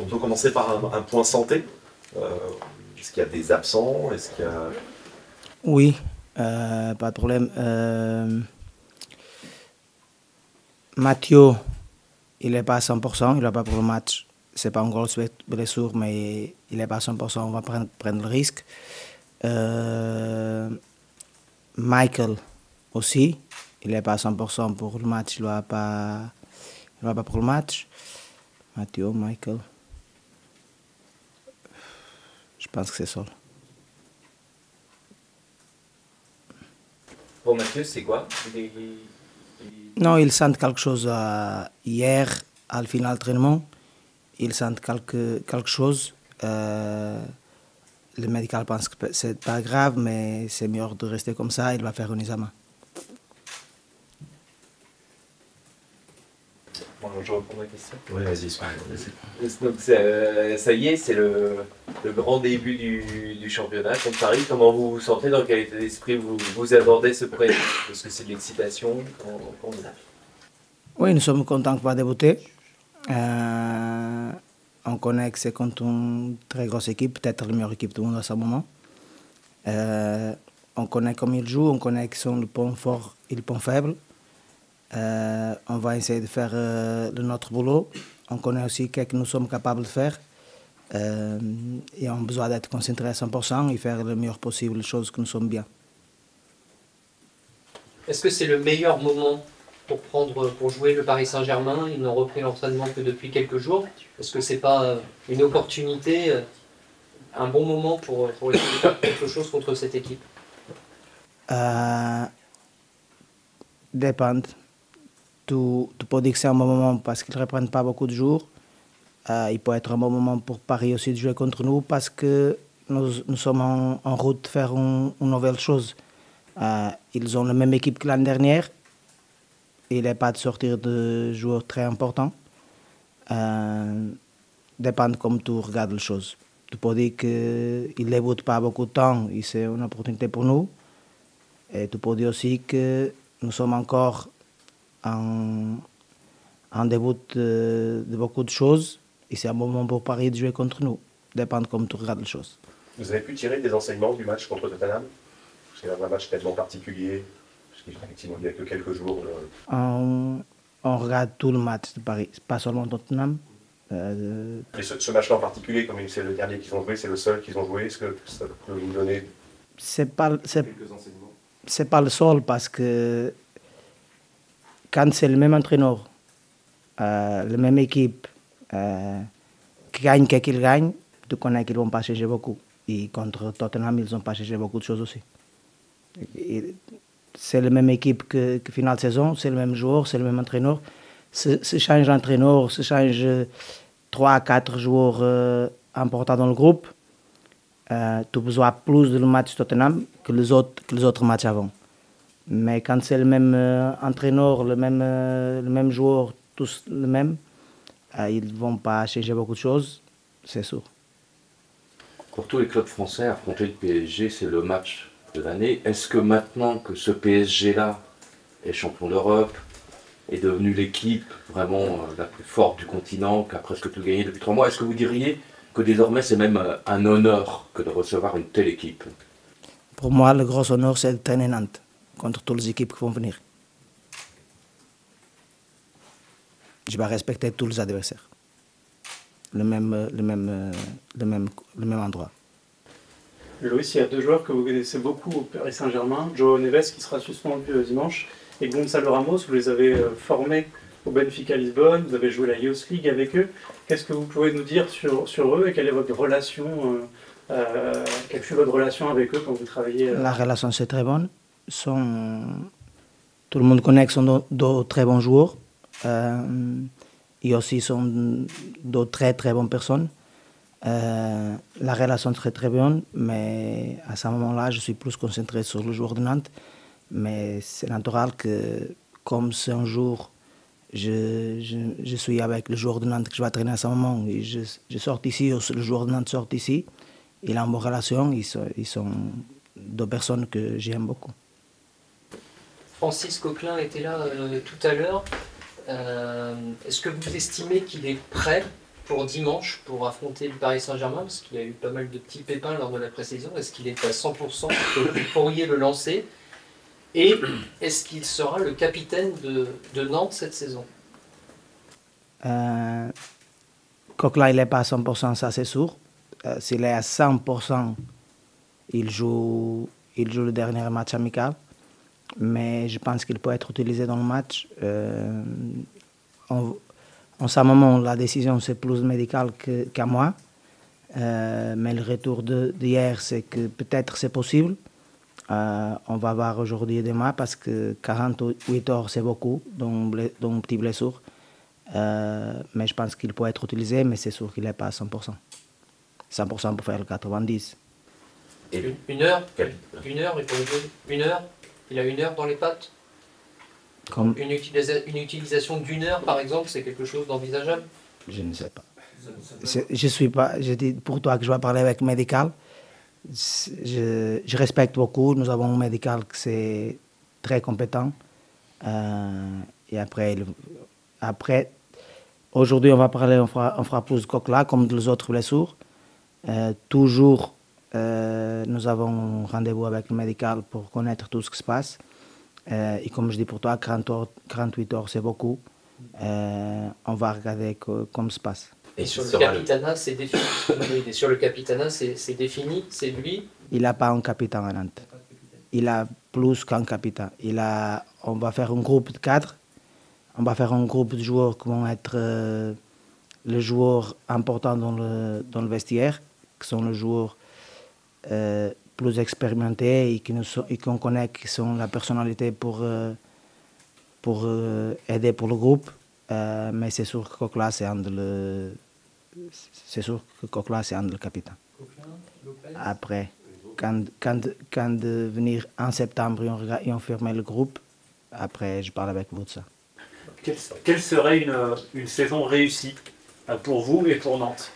peut commencer par un point santé. Est-ce qu'il y a des absents? Est-ce qu'il y a... Oui, pas de problème. Mathieu, il n'est pas à 100%, il n'a pas pour le match. Ce n'est pas une grosse blessure, mais il n'est pas à 100%, on va prendre le risque. Michael aussi, il n'est pas à 100% pour le match, il ne va pas pour le match. Mathieu, Michael, je pense que c'est ça. Pour Mathieu, c'est quoi? Non, il sent quelque chose hier, à la fin de l'entraînement. Il sent quelque chose. Le médical pense que ce n'est pas grave, mais c'est mieux de rester comme ça. Il va faire un examen. Bon, je reprends ma question. Oui, vas-y. Donc ça y est, c'est le grand début du championnat contre Paris. Comment vous vous sentez, dans quel état d'esprit vous abordez ce projet? Est-ce que c'est de l'excitation? Oui, nous sommes contents de pouvoir débuter. On connaît que c'est contre une très grosse équipe, peut-être la meilleure équipe du monde à ce moment. On connaît comment ils jouent, on connaît qu'ils sont le point fort et le point faible. On va essayer de faire notre boulot. On connaît aussi ce que nous sommes capables de faire. Et on a besoin d'être concentrés à 100% et faire le meilleur possible les choses que nous sommes bien. Est-ce que c'est le meilleur moment pour jouer le Paris Saint-Germain? Ils n'ont repris l'entraînement que depuis quelques jours. Est-ce que ce n'est pas une opportunité, un bon moment pour essayer de faire quelque chose contre cette équipe? Dépend. Tu peux dire que c'est un bon moment parce qu'ils ne reprennent pas beaucoup de jours. Il peut être un bon moment pour Paris aussi de jouer contre nous parce que nous sommes en route de faire une nouvelle chose. Ils ont la même équipe que l'année dernière. Il n'est pas de sortir de joueurs très importants. Dépend de comment tu regardes les choses. Tu peux dire qu'ils ne débutent pas beaucoup de temps et c'est une opportunité pour nous. Et tu peux dire aussi que nous sommes encore en début de beaucoup de choses et c'est un bon moment pour Paris de jouer contre nous. Dépend de comment tu regardes les choses. Vous avez pu tirer des enseignements du match contre Tottenham? C'est un match tellement particulier, parce qu'effectivement il n'y a que quelques jours. On regarde tout le match de Paris, pas seulement Tottenham. Et ce match-là en particulier, comme c'est le dernier qu'ils ont joué, c'est le seul qu'ils ont joué, est-ce que ça peut vous donner quelques enseignements? C'est pas le seul parce que quand c'est le même entraîneur, la même équipe, qui gagne qu'il gagne, tu connais qu'ils ne vont pas changer beaucoup. Et contre Tottenham, ils n'ont pas changé beaucoup de choses aussi. C'est la même équipe que finale de saison, c'est le même joueur, c'est le même entraîneur. Se change d'entraîneur, se change 3 à 4 joueurs importants dans le groupe. Tu as besoin plus de le match Tottenham que les autres matchs avant. Mais quand c'est le même entraîneur, le même joueur, tous le même, ils ne vont pas changer beaucoup de choses, c'est sûr. Pour tous les clubs français, affronter le PSG, c'est le match de l'année. Est-ce que maintenant que ce PSG-là est champion d'Europe, est devenu l'équipe vraiment la plus forte du continent, qui a presque tout gagné depuis 3 mois, est-ce que vous diriez que désormais c'est même un honneur que de recevoir une telle équipe? Pour moi, le gros honneur, c'est de traîner Nantes contre toutes les équipes qui vont venir. Je vais respecter tous les adversaires. Le même endroit. Loïs, il y a 2 joueurs que vous connaissez beaucoup au Paris Saint-Germain. João Neves qui sera suspendu dimanche et Gonçalo Ramos, vous les avez formés au Benfica Lisbonne, vous avez joué la Youth League avec eux. Qu'est-ce que vous pouvez nous dire sur eux et quelle est votre relation, quelle fut votre relation avec eux quand vous travaillez La relation c'est très bonne. Tout le monde connaît que sont de très bons joueurs. Et aussi sont de très très bonnes personnes. La relation est très très bonne, mais à ce moment-là, je suis plus concentré sur le joueur de Nantes. Mais c'est naturel que, comme c'est un jour, je suis avec le joueur de Nantes que je vais traîner à ce moment, et je sors ici, le joueur de Nantes sort ici, il a une bonne relation, ils sont 2 personnes que j'aime beaucoup. Francis Coquelin était là tout à l'heure. Est-ce que vous estimez qu'il est prêt pour dimanche, pour affronter le Paris Saint-Germain, parce qu'il y a eu pas mal de petits pépins lors de la pré-saison. Est-ce qu'il est à 100% que vous pourriez le lancer? Et est-ce qu'il sera le capitaine de Nantes cette saison? Coquelin, il n'est pas à 100%, ça c'est sûr. S'il est à 100%, il joue le dernier match amical. Mais je pense qu'il peut être utilisé dans le match. En ce moment, la décision c'est plus médical qu'à moi. Mais le retour d'hier, c'est que peut-être c'est possible. On va voir aujourd'hui et demain parce que 48 heures c'est beaucoup dans une petite blessure. Mais je pense qu'il peut être utilisé, mais c'est sûr qu'il n'est pas à 100%. 100% pour faire le 90. Et une heure, il faut jouer une heure. Il a 1 heure dans les pattes. Comme... Une utilisation d'1 heure, par exemple, c'est quelque chose d'envisageable? Je ne sais pas. Je suis pas. Je dis pour toi que je vais parler avec médical. Je respecte beaucoup. Nous avons un médical qui est très compétent. Et après aujourd'hui, on va parler, on fera plus de Coquelin comme les autres blessures. Toujours, nous avons rendez-vous avec le médical pour connaître tout ce qui se passe. Et comme je dis pour toi, 48 heures, c'est beaucoup. On va regarder comment ça se passe. Et sur le capitanat, c'est défini. Sur le capitanat, c'est défini, c'est lui. Il n'a pas un capitaine à Nantes. Il a plus qu'un capitaine. On va faire un groupe de 4. On va faire un groupe de joueurs qui vont être les joueurs importants dans le vestiaire, qui sont les joueurs plus expérimentés et qu'on connaît, qui sont la personnalité pour aider pour le groupe. Mais c'est sûr que Coquelin, c'est un le capitaine. Après, quand de venir en septembre et on ferme le groupe, après je parle avec vous de ça. Quelle serait une saison réussie pour vous et pour Nantes?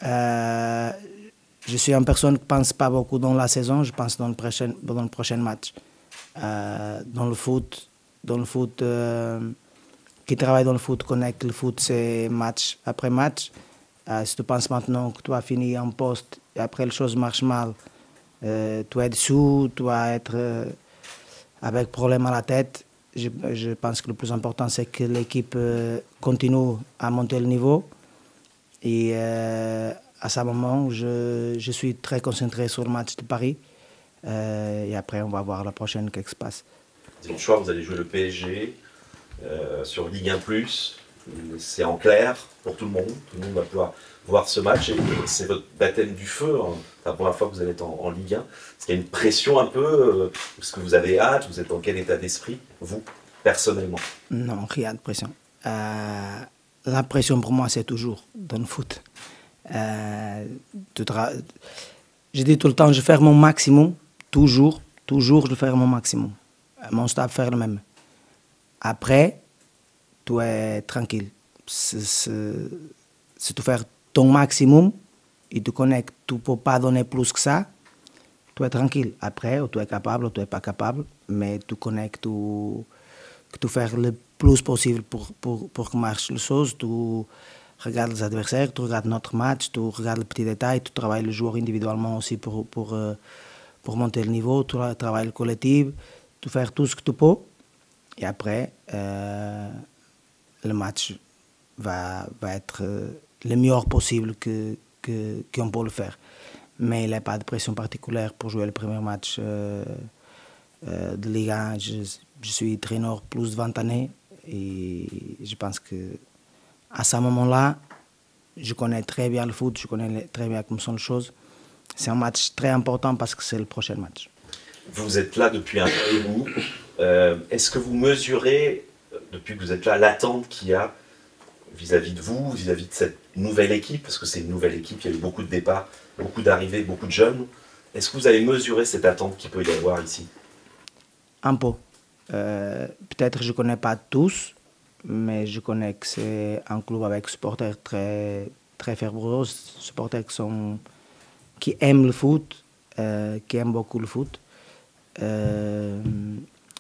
Je suis une personne qui ne pense pas beaucoup dans la saison, je pense dans le prochain match. Dans le foot, qui travaille dans le foot connaît que le foot c'est match après match. Si tu penses maintenant que tu as fini en poste et après les choses marchent mal, tu es dessous, tu vas être avec problème à la tête. Je pense que le plus important c'est que l'équipe continue à monter le niveau. Et à ce moment, je suis très concentré sur le match de Paris. Et après, on va voir la prochaine qu'est-ce qui se passe. Dimanche soir, vous allez jouer le PSG sur Ligue 1+. C'est en clair pour tout le monde. Tout le monde va pouvoir voir ce match. Et c'est votre baptême du feu. Hein. C'est la première fois que vous allez être en Ligue 1. Est-ce qu'il y a une pression un peu? Est-ce que vous avez hâte? Vous êtes dans quel état d'esprit, vous, personnellement? Non, rien de pression. La pression pour moi, c'est toujours dans le foot. Je dis tout le temps, je fais mon maximum, toujours je fais mon maximum. Mon staff fait le même. Après, tu es tranquille. Si tu fais ton maximum et tu connais que tu ne peux pas donner plus que ça, tu es tranquille. Après, tu es capable ou tu n'es pas capable, mais tu connais que tu fais le plus possible pour que marche les choses. Tu regardes les adversaires, tu regardes notre match, tu regardes les petits détails, tu travailles le joueur individuellement aussi pour monter le niveau, tu travailles le collectif, tu fais tout ce que tu peux. Et après, le match va être le meilleur possible qu'on peut le faire. Mais il n'y a pas de pression particulière pour jouer le premier match de Ligue 1. Je suis entraîneur plus de 20 années et je pense qu'à ce moment-là, je connais très bien le foot, je connais très bien comment sont les choses. C'est un match très important parce que c'est le prochain match. Vous êtes là depuis un bout. Est-ce que vous mesurez, depuis que vous êtes là, l'attente qu'il y a vis-à-vis de vous, vis-à-vis de cette nouvelle équipe? Parce que c'est une nouvelle équipe, il y a eu beaucoup de départs, beaucoup d'arrivées, beaucoup de jeunes. Est-ce que vous avez mesuré cette attente qu'il peut y avoir ici? Un peu. Peut-être que je ne connais pas tous, mais je connais que c'est un club avec supporters très, très ferveux, supporters qui aiment le foot, qui aiment beaucoup le foot.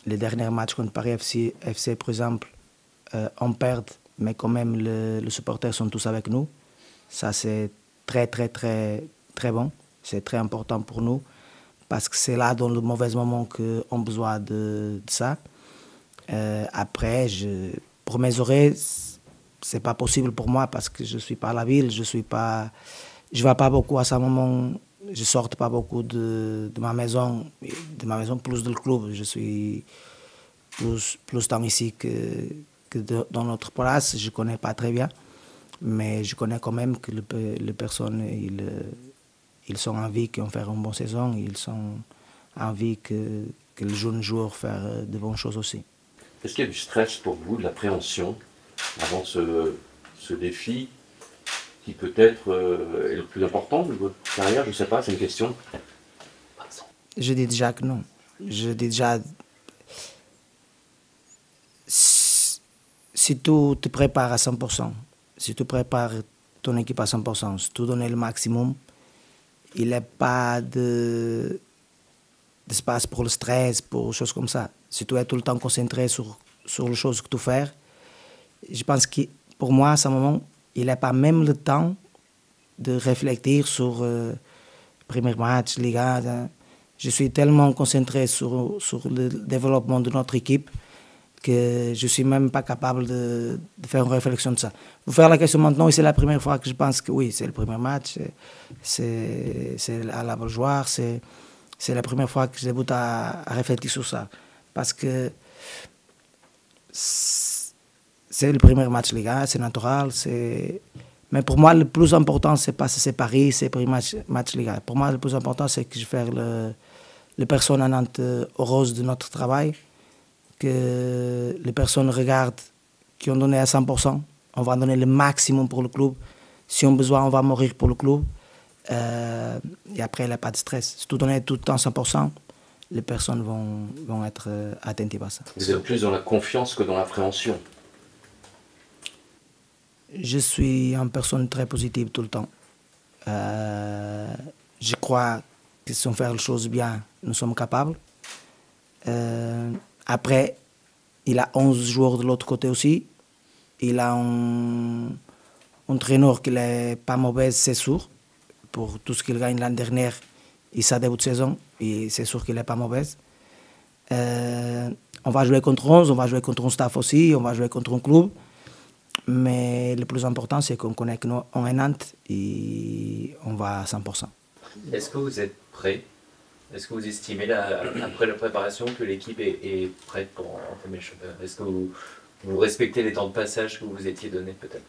Les derniers matchs contre Paris FC par exemple, on perd mais quand même les supporters sont tous avec nous. Ça, c'est très, très, très, très bon. C'est très important pour nous parce que c'est là, dans le mauvais moment, qu'on a besoin de ça. Après, pour mes oreilles, c'est pas possible pour moi parce que je suis pas à la ville, je vais pas beaucoup à ce moment, je sors pas beaucoup de ma maison, plus du club. Je suis plus temps ici que dans notre place. Je connais pas très bien, mais je connais quand même que les personnes ils sont envie qu'on fasse une bonne saison, ils sont envie que les jeunes joueurs fassent de bonnes choses aussi. Est-ce qu'il y a du stress pour vous, de l'appréhension avant ce défi qui peut-être est le plus important de votre carrière? Je ne sais pas, c'est une question. Je dis déjà que non. Je dis déjà, si tu te prépares à 100%, si tu prépares ton équipe à 100%, si tu donnes le maximum, il n'y a pas d'espace pour le stress, pour des choses comme ça. Si tu es tout le temps concentré sur les choses que tu fais, je pense que pour moi, à ce moment, il n'a pas même le temps de réfléchir sur le premier match, Liga. Je suis tellement concentré sur le développement de notre équipe que je ne suis même pas capable de faire une réflexion de ça. Vous faire la question maintenant, c'est la première fois que je pense que oui, c'est le premier match, c'est à la Beaujoire, c'est la première fois que je débute à réfléchir sur ça. Parce que c'est le premier match Liga, c'est naturel. Mais pour moi, le plus important, c'est pas c'est Paris, c'est le premier match Liga. Pour moi, le plus important, c'est que je fasse les personnes en Nantes heureuses de notre travail, que les personnes regardent, qui ont donné à 100%. On va donner le maximum pour le club. Si on a besoin, on va mourir pour le club. Et après, il n'y a pas de stress. Si tu donnes tout le temps 100%, les personnes vont être attentives à ça. Vous êtes plus dans la confiance que dans l'appréhension? Je suis une personne très positive tout le temps. Je crois que si on fait les choses bien, nous sommes capables. Après, il a 11 joueurs de l'autre côté aussi. Il a un entraîneur qui n'est pas mauvais, c'est sûr. Pour tout ce qu'il gagne l'année dernière, et sa début de saison, et c'est sûr qu'il n'est pas mauvais. On va jouer contre 11, on va jouer contre un staff aussi, on va jouer contre un club. Mais le plus important, c'est qu'on connaît qu'on est Nantes et on va à 100%. Est-ce que vous êtes prêt? Est-ce que vous estimez, après la préparation, que l'équipe est prête pour entamer le championnat? Est-ce que vous respectez les temps de passage que vous vous étiez donnés, peut-être?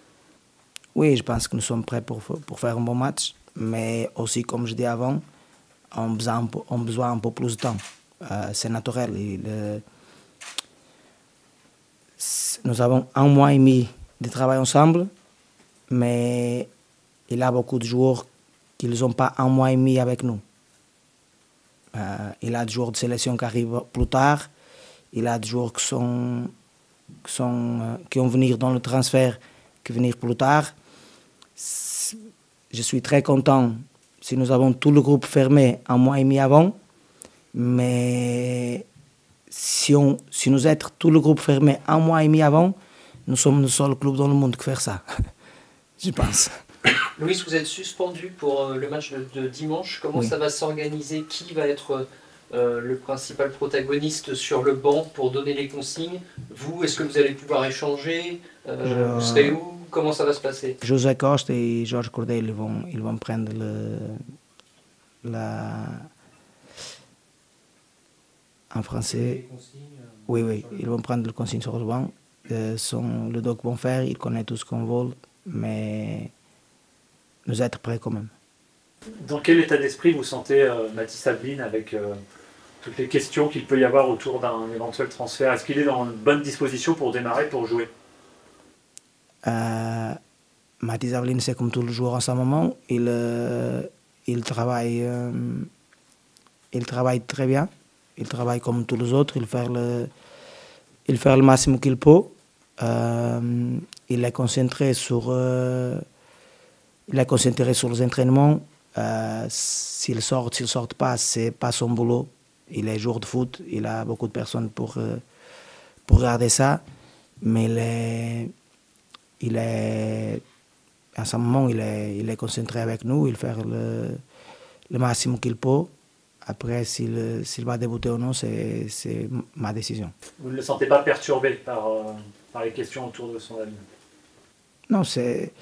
Oui, je pense que nous sommes prêts pour faire un bon match. Mais aussi, comme je disais avant, on a besoin un peu plus de temps. C'est naturel. Nous avons 1 mois et demi de travail ensemble, mais il y a beaucoup de joueurs qui n'ont pas 1 mois et demi avec nous. Il y a des joueurs de sélection qui arrivent plus tard, il y a des joueurs qui vont venir dans le transfert, qui vont venir plus tard. Je suis très content si nous avons tout le groupe fermé 1 mois et demi avant, mais si nous sommes tout le groupe fermé 1 mois et demi avant, nous sommes le seul club dans le monde qui fait ça, je pense. Louis, vous êtes suspendu pour le match de dimanche. Comment ça va s'organiser? Qui va être le principal protagoniste sur le banc pour donner les consignes? Vous, est-ce que vous allez pouvoir échanger? Vous serez où? Comment ça va se passer? José Costa et Georges Cordet, ils vont prendre en français. Oui, ils vont prendre le consigne sur le banc. Le doc vont faire, ils connaissent tout ce qu'on veut, mais nous être prêts quand même. Dans quel état d'esprit vous sentez Mathis Ablin avec toutes les questions qu'il peut y avoir autour d'un éventuel transfert? Est-ce qu'il est dans une bonne disposition pour démarrer, pour jouer? Mathis Ablin, c'est comme tous les joueurs en ce moment. Il travaille très bien. Il travaille comme tous les autres. Il fait le maximum qu'il peut. Il est concentré sur les entraînements. S'il sort pas, c'est pas son boulot. Il est joueur de foot. Il a beaucoup de personnes pour regarder ça. Mais à ce moment, il est concentré avec nous, il fait le maximum qu'il peut. Après, s'il va débuter ou non, c'est ma décision. Vous ne le sentez pas perturbé par les questions autour de son avenir? Non, c'est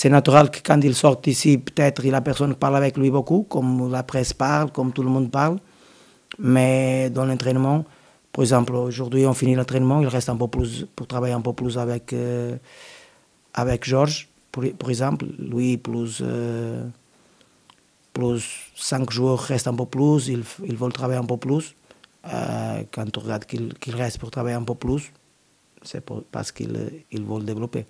naturel que quand il sort ici, peut-être il y a personne qui parle avec lui beaucoup, comme la presse parle, comme tout le monde parle. Mais dans l'entraînement, par exemple, aujourd'hui on finit l'entraînement, il reste un peu plus pour travailler un peu plus avec Georges, par exemple. Lui, plus 5 jours reste un peu plus, il veut travailler un peu plus. Quand on regarde qu'il reste pour travailler un peu plus, c'est parce qu'il veut le développer.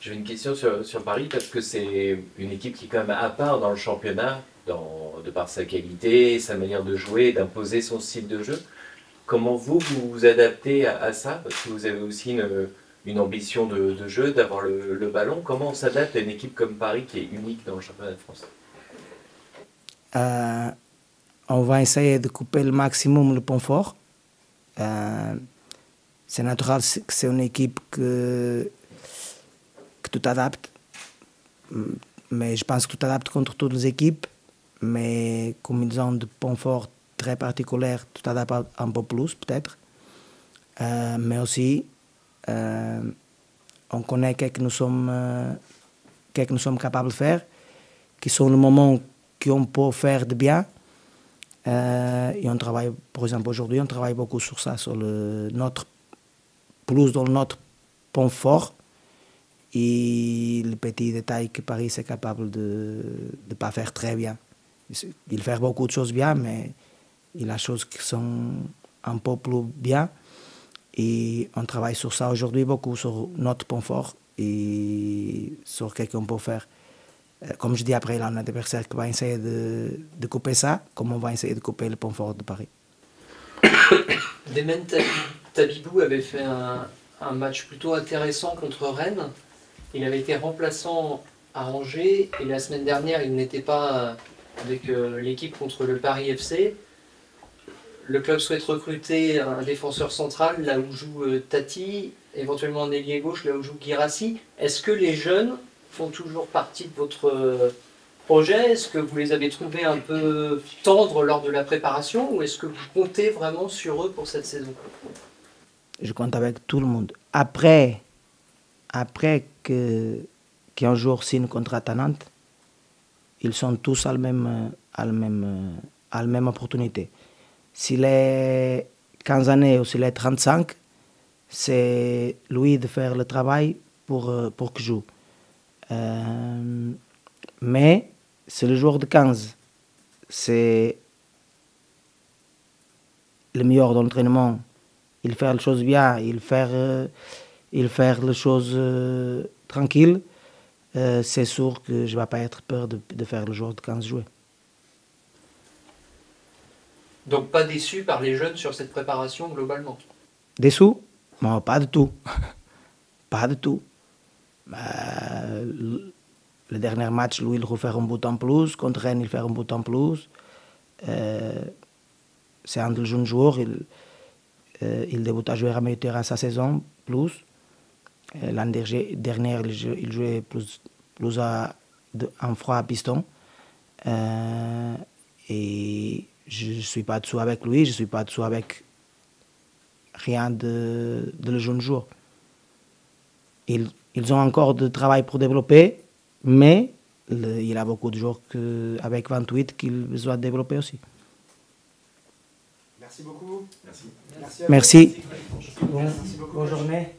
J'ai une question sur Paris, parce que c'est une équipe qui est quand même à part dans le championnat, de par sa qualité, sa manière de jouer, d'imposer son style de jeu. Comment vous vous adaptez à ça? Parce que vous avez aussi une ambition de jeu, d'avoir le ballon. Comment on s'adapte à une équipe comme Paris qui est unique dans le championnat de France? On va essayer de couper le maximum le point fort. C'est naturel que c'est une équipe que tu t'adaptes. Mais je pense que tu t'adaptes contre toutes les équipes. Mais comme ils ont des points forts très particuliers, tu t'adaptes un peu plus peut-être. Mais aussi, on connaît ce que nous sommes capables de faire, qui sont les moments qu'on peut faire de bien. Et on travaille, par exemple aujourd'hui, on travaille beaucoup sur ça, sur plus dans notre point fort et les petits détails que Paris est capable de ne pas faire très bien. Il fait beaucoup de choses bien, mais il y a des choses qui sont un peu plus bien. Et on travaille sur ça aujourd'hui beaucoup, sur notre point fort et sur ce qu'on peut faire. Comme je dis, après, il y a un adversaire qui va essayer de couper ça, comme on va essayer de couper le point fort de Paris. Demen Tabibou avait fait un match plutôt intéressant contre Rennes. Il avait été remplaçant à Angers et la semaine dernière, il n'était pas avec l'équipe contre le Paris FC. Le club souhaite recruter un défenseur central, là où joue Tati, éventuellement un ailier gauche, là où joue Guirassy. Est-ce que les jeunes font toujours partie de votre projet? Est-ce que vous les avez trouvés un peu tendres lors de la préparation ou est-ce que vous comptez vraiment sur eux pour cette saison? Je compte avec tout le monde. Après qu'un jour signe un contrat à Nantes, ils sont tous à la même opportunité. S'il est 15 années ou s'il est 35, c'est lui de faire le travail pour qu'il joue. Mais c'est le joueur de 15. C'est le meilleur dans l'entraînement. Il fait les choses bien, il fait les choses tranquilles. C'est sûr que je ne vais pas être peur de faire le joueur de 15 jouer. Donc pas déçu par les jeunes sur cette préparation globalement? Déçu? Non, pas du tout. Pas du tout. Le dernier match, lui, il refait un but en plus. Contre Rennes, il fait un but en plus. C'est un des jeunes joueurs. Il débute à jouer à meilleur à sa saison, plus. L'année dernière, il jouait plus en froid à piston. Et je ne suis pas dessous avec lui, je ne suis pas dessous avec rien de le jeune joueur. Ils ont encore du travail pour développer, mais il y a beaucoup de joueurs avec 28 qu'ils besoin de développer aussi. Merci beaucoup. Merci. Merci. Bonne journée.